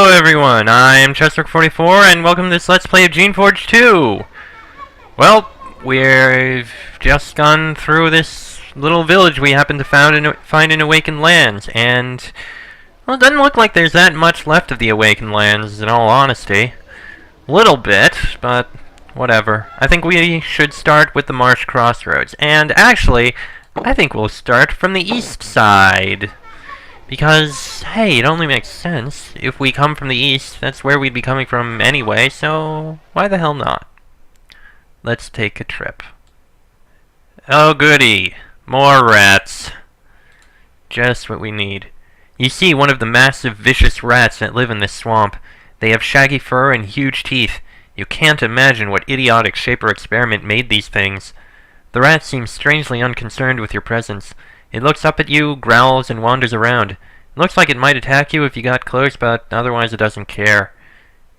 Hello everyone, I am Chester44 and welcome to this Let's Play of Geneforge 2! Well, we've just gone through this little village we happened to find in Awakened Lands, and well, it doesn't look like there's that much left of the Awakened Lands, in all honesty. Little bit, but whatever. I think we should start with the Marsh Crossroads, and actually, I think we'll start from the east side. Because, hey, it only makes sense. If we come from the east, that's where we'd be coming from anyway, so why the hell not? Let's take a trip. Oh goody, more rats. Just what we need. You see one of the massive, vicious rats that live in this swamp. They have shaggy fur and huge teeth. You can't imagine what idiotic shape or experiment made these things. The rat seems strangely unconcerned with your presence. It looks up at you, growls, and wanders around. It looks like it might attack you if you got close, but otherwise it doesn't care.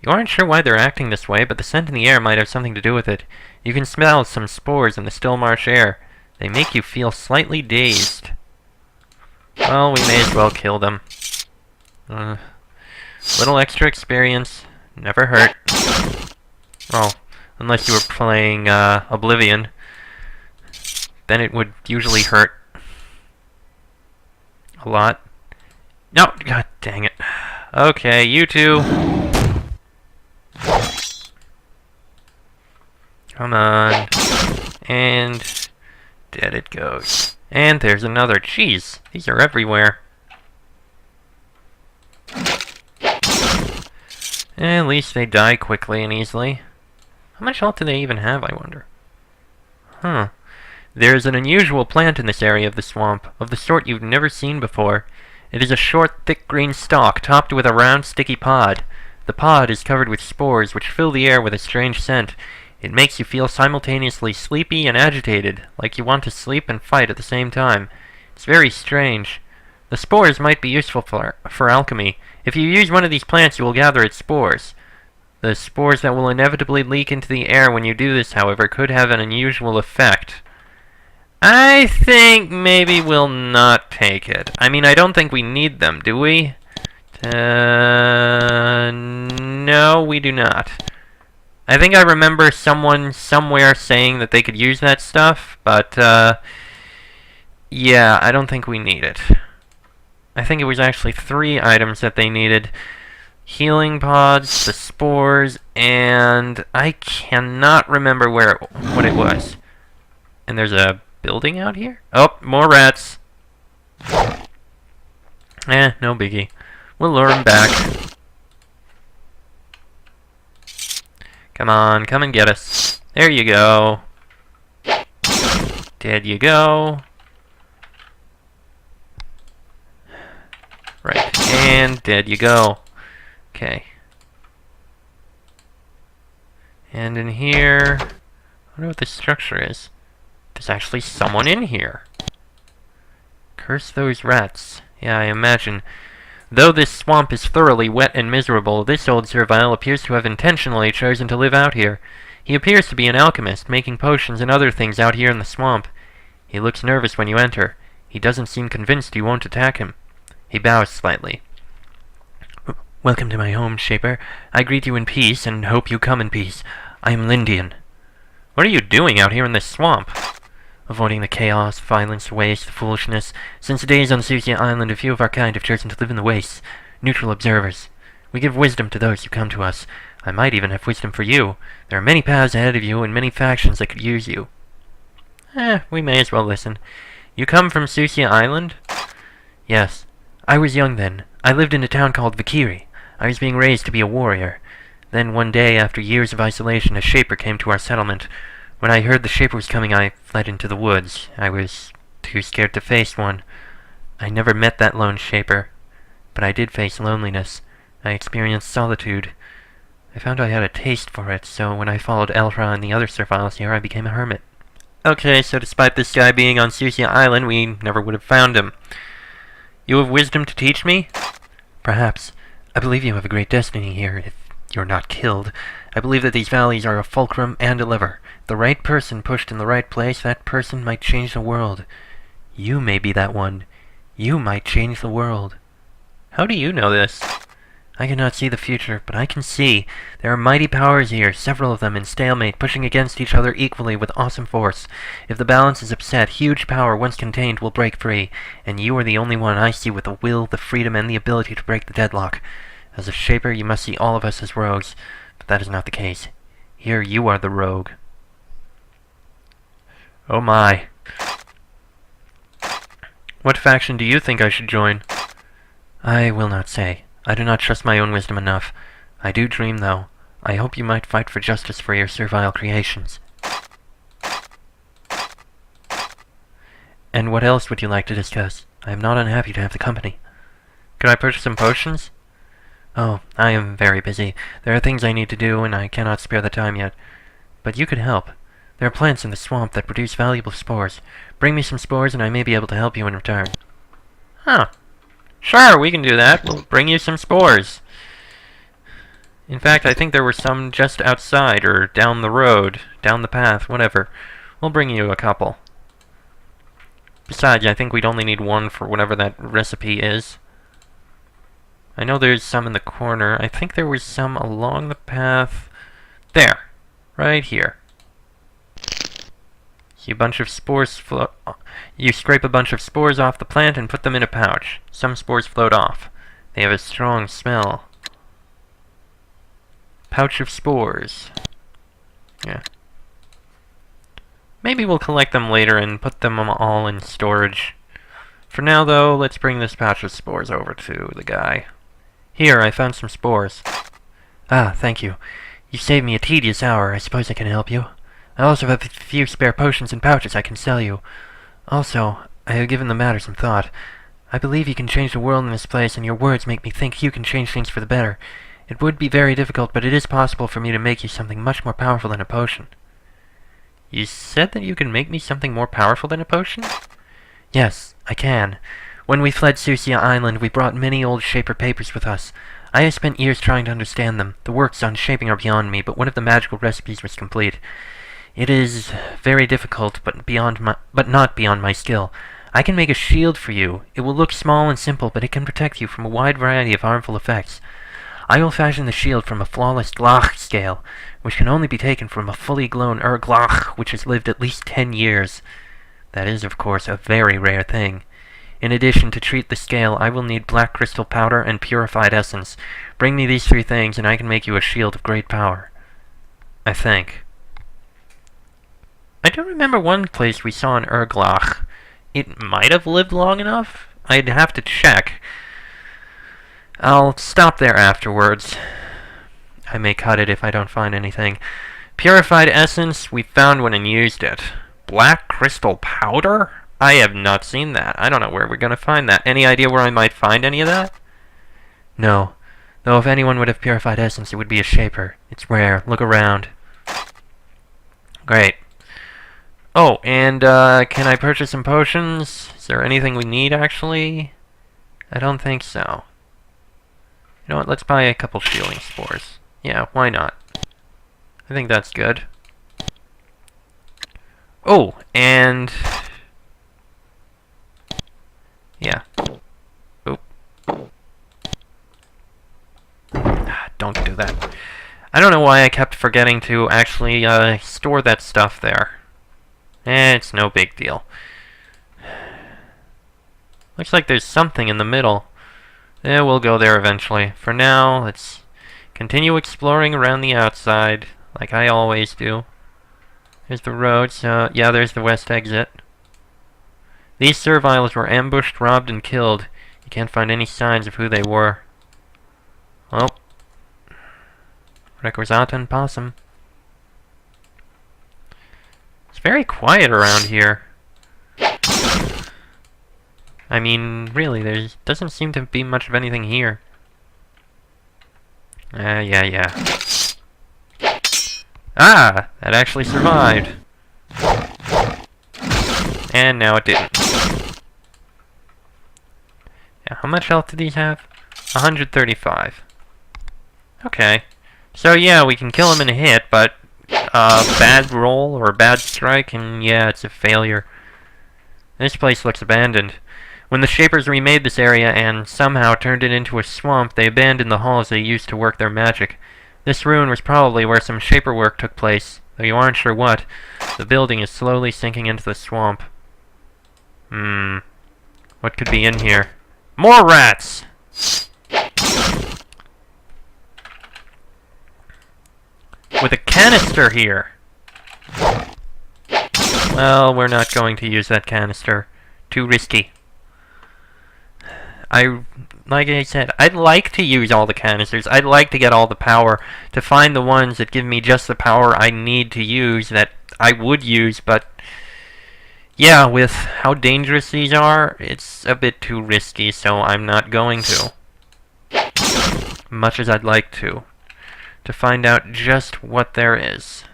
You aren't sure why they're acting this way, but the scent in the air might have something to do with it. You can smell some spores in the still marsh air. They make you feel slightly dazed. Well, we may as well kill them. Little extra experience. Never hurt. Well, unless you were playing Oblivion. Then it would usually hurt. A lot. No! God dang it. Okay, you two. Come on. And dead it goes. And there's another. Jeez, these are everywhere. At least they die quickly and easily. How much health do they even have, I wonder? Huh. There is an unusual plant in this area of the swamp, of the sort you've never seen before. It is a short, thick green stalk, topped with a round, sticky pod. The pod is covered with spores, which fill the air with a strange scent. It makes you feel simultaneously sleepy and agitated, like you want to sleep and fight at the same time. It's very strange. The spores might be useful for alchemy. If you use one of these plants, you will gather its spores. The spores that will inevitably leak into the air when you do this, however, could have an unusual effect. I think maybe we'll not take it. I mean, I don't think we need them, do we? No, we do not. I think I remember someone somewhere saying that they could use that stuff, but, yeah, I don't think we need it. I think it was actually 3 items that they needed. Healing pods, the spores, and I cannot remember what it was. And there's a building out here? Oh, more rats. No biggie. We'll lure them back. Come on, come and get us. There you go. Dead you go. Right, and dead you go. Okay. And in here, I wonder what this structure is. There's actually someone in here. Curse those rats. Yeah, I imagine. Though this swamp is thoroughly wet and miserable, this old servile appears to have intentionally chosen to live out here. He appears to be an alchemist, making potions and other things out here in the swamp. He looks nervous when you enter. He doesn't seem convinced you won't attack him. He bows slightly. Welcome to my home, Shaper. I greet you in peace, and hope you come in peace. I am Lindian. What are you doing out here in this swamp? Avoiding the chaos, violence, waste, foolishness. Since the days on Susia Island, a few of our kind have chosen to live in the wastes. Neutral observers. We give wisdom to those who come to us. I might even have wisdom for you. There are many paths ahead of you, and many factions that could use you. We may as well listen. You come from Susia Island? Yes. I was young then. I lived in a town called Vikiri. I was being raised to be a warrior. Then one day, after years of isolation, a Shaper came to our settlement. When I heard the Shaper was coming, I fled into the woods. I was too scared to face one. I never met that lone Shaper, but I did face loneliness. I experienced solitude. I found I had a taste for it, so when I followed Elra and the other serviles here, I became a hermit. Okay, so despite this guy being on Susia Island, we never would have found him. You have wisdom to teach me? Perhaps. I believe you have a great destiny here, if you're not killed. I believe that these valleys are a fulcrum and a lever. The right person pushed in the right place, that person might change the world. You may be that one. You might change the world. How do you know this? I cannot see the future, but I can see. There are mighty powers here, several of them in stalemate, pushing against each other equally with awesome force. If the balance is upset, huge power, once contained, will break free, and you are the only one I see with the will, the freedom, and the ability to break the deadlock. As a Shaper, you must see all of us as rogues, but that is not the case. Here you are the rogue. Oh my. What faction do you think I should join? I will not say. I do not trust my own wisdom enough. I do dream, though. I hope you might fight for justice for your servile creations. And what else would you like to discuss? I am not unhappy to have the company. Could I purchase some potions? Oh, I am very busy. There are things I need to do, and I cannot spare the time yet. But you could help. There are plants in the swamp that produce valuable spores. Bring me some spores, and I may be able to help you in return. Huh. Sure, we can do that. We'll bring you some spores. In fact, I think there were some just outside, or down the road, down the path, whatever. We'll bring you a couple. Besides, I think we'd only need one for whatever that recipe is. I know there's some in the corner. I think there was some along the path. There. Right here. You scrape a bunch of spores off the plant and put them in a pouch. Some spores float off. They have a strong smell. Pouch of spores. Yeah. Maybe we'll collect them later and put them all in storage. For now, though, let's bring this pouch of spores over to the guy. Here, I found some spores. Ah, thank you. You saved me a tedious hour. I suppose I can help you. I also have a few spare potions and pouches I can sell you. Also, I have given the matter some thought. I believe you can change the world in this place, and your words make me think you can change things for the better. It would be very difficult, but it is possible for me to make you something much more powerful than a potion. You said that you can make me something more powerful than a potion? Yes, I can. When we fled Susia Island, we brought many old Shaper papers with us. I have spent years trying to understand them. The works on shaping are beyond me, but one of the magical recipes was complete. It is very difficult, but not beyond my skill. I can make a shield for you. It will look small and simple, but it can protect you from a wide variety of harmful effects. I will fashion the shield from a flawless glach scale, which can only be taken from a fully grown glach which has lived at least 10 years. That is, of course, a very rare thing. In addition, to treat the scale, I will need black crystal powder and purified essence. Bring me these 3 things, and I can make you a shield of great power. I think. I don't remember one place we saw an Urglach. It might have lived long enough? I'd have to check. I'll stop there afterwards. I may cut it if I don't find anything. Purified essence, we found one and used it. Black crystal powder? I have not seen that. I don't know where we're going to find that. Any idea where I might find any of that? No. Though if anyone would have purified essence, it would be a Shaper. It's rare. Look around. Great. Oh, and, can I purchase some potions? Is there anything we need, actually? I don't think so. You know what, let's buy a couple shielding spores. Yeah, why not? I think that's good. Oh, and... yeah. Oop. Don't do that. I don't know why I kept forgetting to actually, store that stuff there. It's no big deal. Looks like there's something in the middle. Yeah, we'll go there eventually. For now, let's continue exploring around the outside, like I always do. There's the road, so yeah, there's the west exit. These serviles were ambushed, robbed, and killed. You can't find any signs of who they were. Well, requisite and possum. It's very quiet around here. I mean, really, there doesn't seem to be much of anything here. Yeah. Ah! That actually survived. And now it didn't. Yeah, how much health do these have? 135. Okay. So yeah, we can kill him in a hit, but bad roll or bad strike, and yeah, it's a failure. This place looks abandoned. When the Shapers remade this area and somehow turned it into a swamp, they abandoned the halls they used to work their magic. This ruin was probably where some Shaper work took place, though you aren't sure what. The building is slowly sinking into the swamp. What could be in here? More rats! With a canister here! Well, we're not going to use that canister. Too risky. Like I said, I'd like to use all the canisters. I'd like to get all the power, to find the ones that give me just the power I need to use, that I would use, but yeah, with how dangerous these are, it's a bit too risky, so I'm not going to. Much as I'd like to find out just what there is.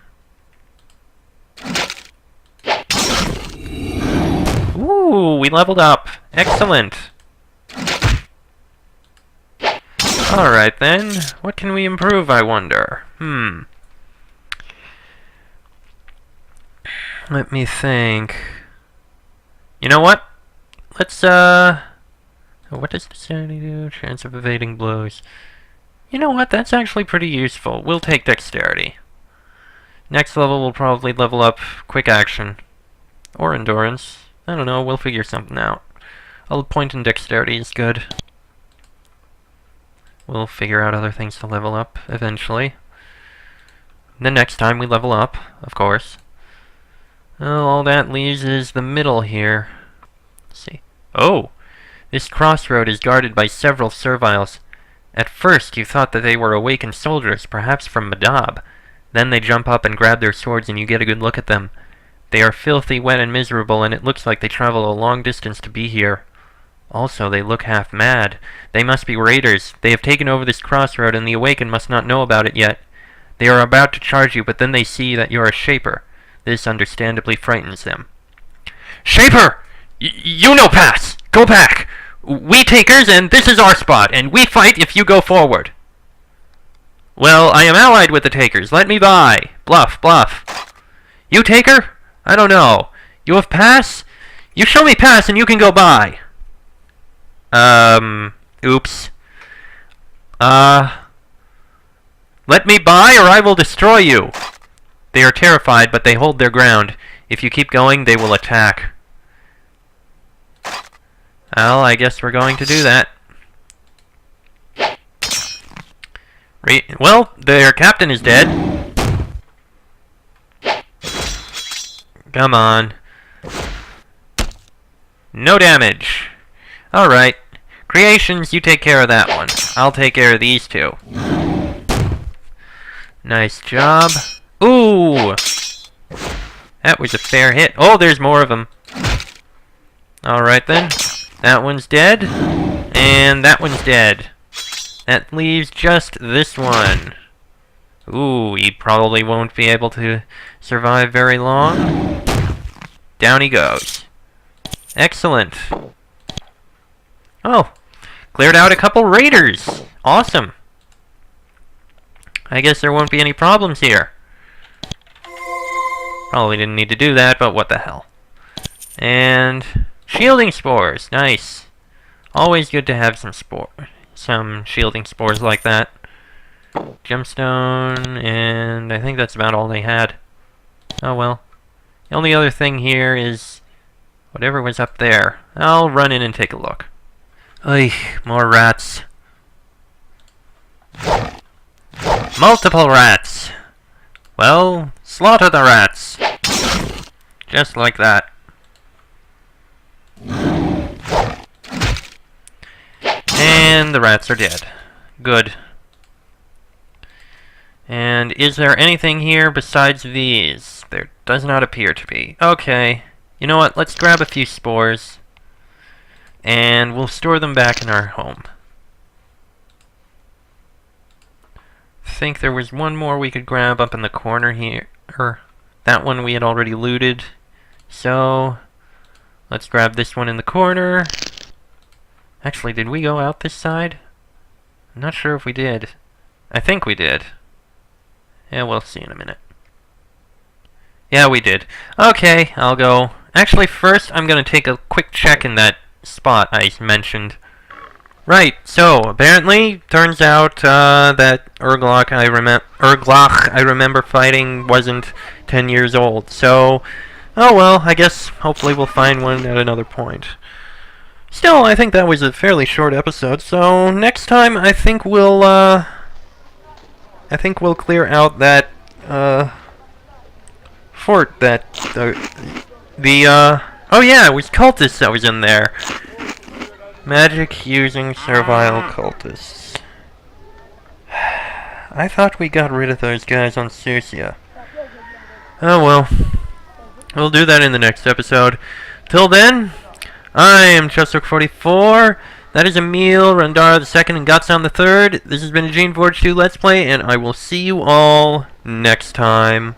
Ooh, we leveled up. Excellent. Alright then, what can we improve, I wonder? Let me think. You know what? Let's, what does the sanity do? Chance of evading blows. You know what? That's actually pretty useful. We'll take dexterity. Next level, we'll probably level up quick action. Or endurance. I don't know, we'll figure something out. A point in dexterity is good. We'll figure out other things to level up, eventually. The next time we level up, of course. Well, all that leaves is the middle here. Let's see. Oh! This crossroad is guarded by several serviles. At first, you thought that they were awakened soldiers, perhaps from Madab. Then they jump up and grab their swords and you get a good look at them. They are filthy, wet, and miserable, and it looks like they travel a long distance to be here. Also, they look half mad. They must be raiders. They have taken over this crossroad, and the Awakened must not know about it yet. They are about to charge you, but then they see that you are a Shaper. This understandably frightens them. Shaper! You no pass! Go back! We takers, and this is our spot, and we fight if you go forward. Well, I am allied with the takers. Let me by. Bluff, bluff. You taker? I don't know. You have pass? You show me pass and you can go by. Oops. Let me by or I will destroy you. They are terrified, but they hold their ground. If you keep going, they will attack. Well, I guess we're going to do that. Well, their captain is dead. Come on. No damage. Alright. Creations, you take care of that one. I'll take care of these two. Nice job. Ooh! That was a fair hit. Oh, there's more of them. Alright then. That one's dead. And that one's dead. That leaves just this one. Ooh, he probably won't be able to survive very long. Down he goes. Excellent. Oh, cleared out a couple raiders. Awesome. I guess there won't be any problems here. Probably didn't need to do that, but what the hell. And shielding spores. Nice. Always good to have some shielding spores like that. Gemstone, and I think that's about all they had. Oh well. The only other thing here is whatever was up there. I'll run in and take a look. Oy, more rats. Multiple rats! Well, slaughter the rats! Just like that. And the rats are dead. Good. And is there anything here besides these? There does not appear to be. Okay. You know what? Let's grab a few spores. And we'll store them back in our home. I think there was one more we could grab up in the corner here. That one we had already looted. So, let's grab this one in the corner. Actually, did we go out this side? I'm not sure if we did. I think we did. Yeah, we'll see in a minute. Yeah, we did. Okay, I'll go. Actually, first I'm going to take a quick check in that spot I mentioned. Right, so, apparently, turns out, that Urglach I remember fighting wasn't 10 years old, so, oh well, I guess hopefully we'll find one at another point. Still, I think that was a fairly short episode, so next time I think we'll clear out that, fort that, oh yeah, it was cultists that was in there. Magic using servile cultists. I thought we got rid of those guys on Susia. Oh well. We'll do that in the next episode. Till then, I am Chestok44. That is Emil, Randara the second, and Gotsound the third. This has been a Geneforge 2 Let's Play, and I will see you all next time.